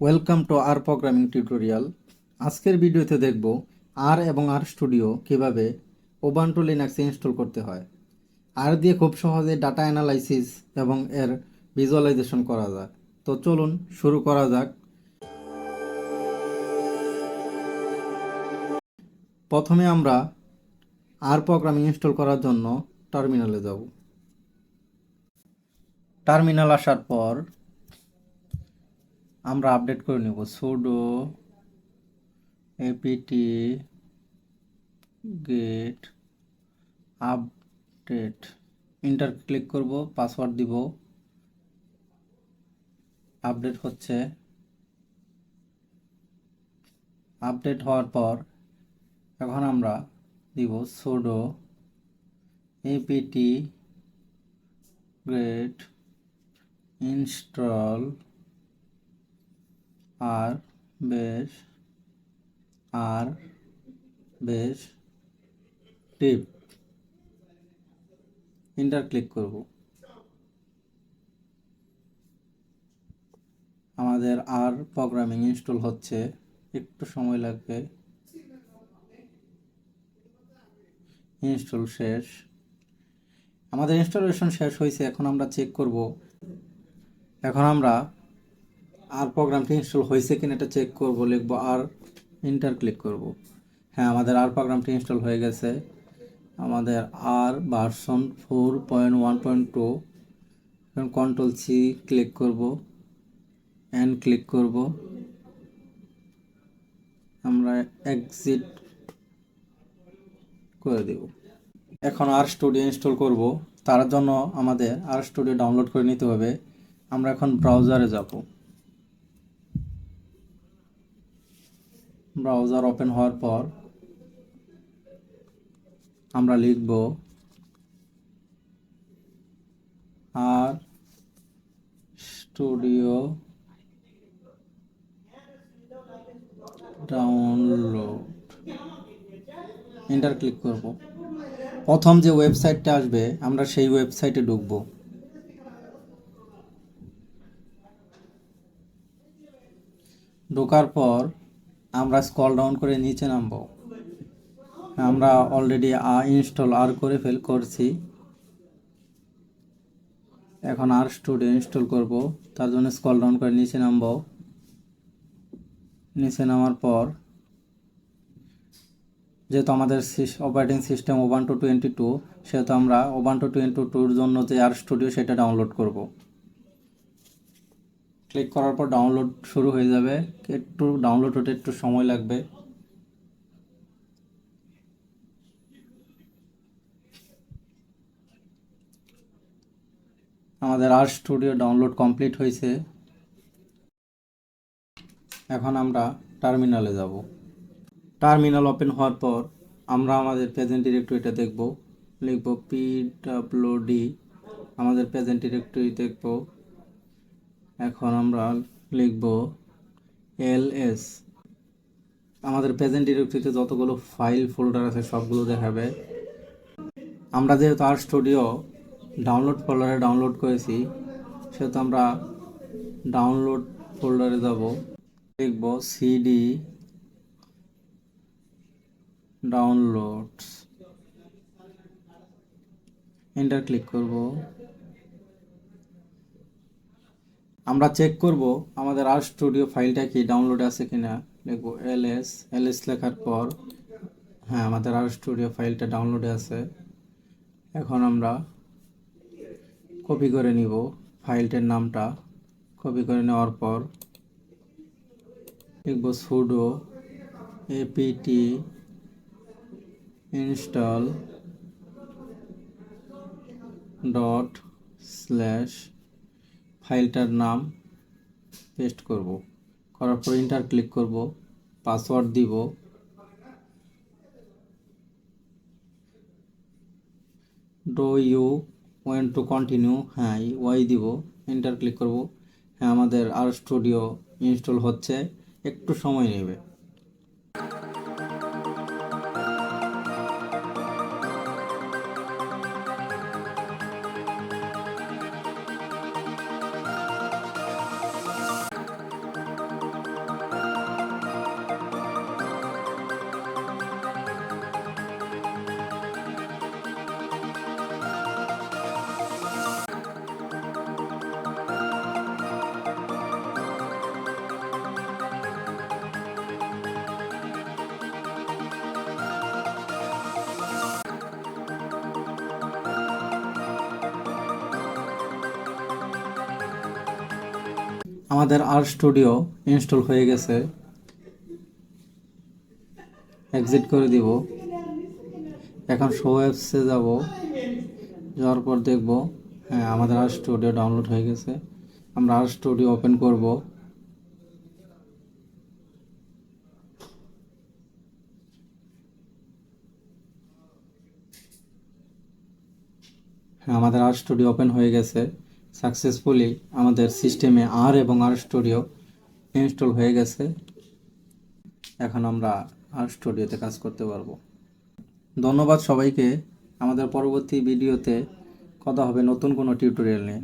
Welcome to R programming tutorial. আজকের ভিডিওতে দেখব আর এবং আর স্টুডিও কিভাবে উবুন্টু লিনাক্সে ইনস্টল করতে হয়। আর দিয়ে খুব সহজে ডাটা অ্যানালাইসিস এবং এর ভিজুয়ালাইজেশন করা যায়। তো চলুন শুরু করা যাক। প্রথমে আমরা আর প্রোগ্রামিং ইনস্টল করার জন্য টার্মিনালে যাব। টার্মিনাল আসার পর আমরা আপডেট করে নেব sudo apt get update, enter click করব, পাসওয়ার্ড দিব। আপডেট হচ্ছে। আপডেট হওয়ার পর এখন আমরা দিব sudo apt get install r base টিপ, এন্টার ক্লিক করব। আমাদের আর প্রোগ্রামিং ইনস্টল হচ্ছে, একটু সময় লাগবে। ইনস্টল শেষ। আমাদের ইনস্টলেশন শেষ হয়েছে। এখন আমরা চেক করব। এখন আমরা আর প্রোগ্রামটি ইনস্টল হয়েছে কিনা এটা চেক করব। লিখব আর, এন্টার ক্লিক করব। হ্যাঁ, আমাদের আর প্রোগ্রামটি ইনস্টল হয়ে গেছে। আমাদের আর ভার্সন 4.1.2। এখন কন্ট্রোল সি ক্লিক করব, এন্ড ক্লিক করব। আমরা এক্সিট করে দেব। এখন আর স্টুডিও ইনস্টল করব। তার জন্য আমাদের আর স্টুডিও ডাউনলোড করে নিতে হবে। আমরা এখন ব্রাউজারে যাব। ব্রাউজার ওপেন হওয়ার পর আমরা লিখব আর স্টুডিও ডাউনলোড, এন্টার ক্লিক করব। প্রথম যে ওয়েবসাইটটা আসবে আমরা সেই ওয়েবসাইটে ঢুকব। ঢোকার পর আমরা স্ক্রল ডাউন করে নিচে নামব। আমরা অলরেডি ইনস্টল আর করছি। এখন আর স্টুডিও ইনস্টল করব। তার জন্য স্ক্রল ডাউন করে নিচে নামব। নিচে নামার পর যেহেতু আমাদের অপারেটিং সিস্টেম Ubuntu 22, সেহেতু আমরা Ubuntu 22-র জন্য যে আর স্টুডিও সেটা ডাউনলোড করব। ক্লিক করার পর ডাউনলোড শুরু হয়ে যাবে। একটু ডাউনলোড হতে একটু সময় লাগবে। আমাদের আর স্টুডিও ডাউনলোড কমপ্লিট হয়েছে। এখন আমরা টার্মিনালে যাব। টার্মিনাল ওপেন হওয়ার পর আমরা আমাদের প্রেজেন্ট ডিরেক্টরিটা দেখব। লিখব pwd, আমাদের প্রেজেন্ট ডিরেক্টরি দেখব। এখন আমরা লিখব ls। আমাদের প্রেজেন্ট ডিরেক্টরিতে যতগুলো ফাইল ফোল্ডার আছে সবগুলো দেখাবে। আমরা যেহেতু আর স্টুডিও ডাউনলোড ফোল্ডারে ডাউনলোড করেছি, সেহেতু আমরা ডাউনলোড ফোল্ডারে যাব। লিখব cd ডাউনলোডস, এন্টার ক্লিক করব। আমরা চেক করব আমাদের আর স্টুডিও ফাইলটা কি ডাউনলোড আছে কিনা। লিখব ls লেখার পর হ্যাঁ, আমাদের আর স্টুডিও ফাইলটা ডাউনলোডে আছে। এখন আমরা কপি করে নিব ফাইলটার নামটা। কপি করে নেওয়ার পর লিখব sudo apt install dot slash, ফাইলটার নাম পেস্ট করব। করার পর এন্টার ক্লিক করব, পাসওয়ার্ড দিব। Do you want to continue, হ্যাঁ ওয়াই দিব, এন্টার ক্লিক করব। হ্যাঁ, আমাদের আর স্টুডিও ইনস্টল হচ্ছে, একটু সময় নেবে। আমাদের আর স্টুডিও ইনস্টল হয়ে গেছে। এক্সিট করে দিব। এখন শো অ্যাপসে যাব, যাওয়ার পর দেখব হ্যাঁ আমাদের আর স্টুডিও ডাউনলোড হয়ে গেছে। আমরা আর স্টুডিও ওপেন করব। হ্যাঁ আমাদের আর স্টুডিও ওপেন হয়ে গেছে সাকসেসফুলি। আমাদের সিস্টেমে আর এবং আর স্টুডিও ইনস্টল হয়ে গেছে। এখন আমরা আর স্টুডিওতে কাজ করতে পারবো। ধন্যবাদ সবাইকে। আমাদের পরবর্তী ভিডিওতে কথা হবে নতুন কোনো টিউটোরিয়াল নিয়ে।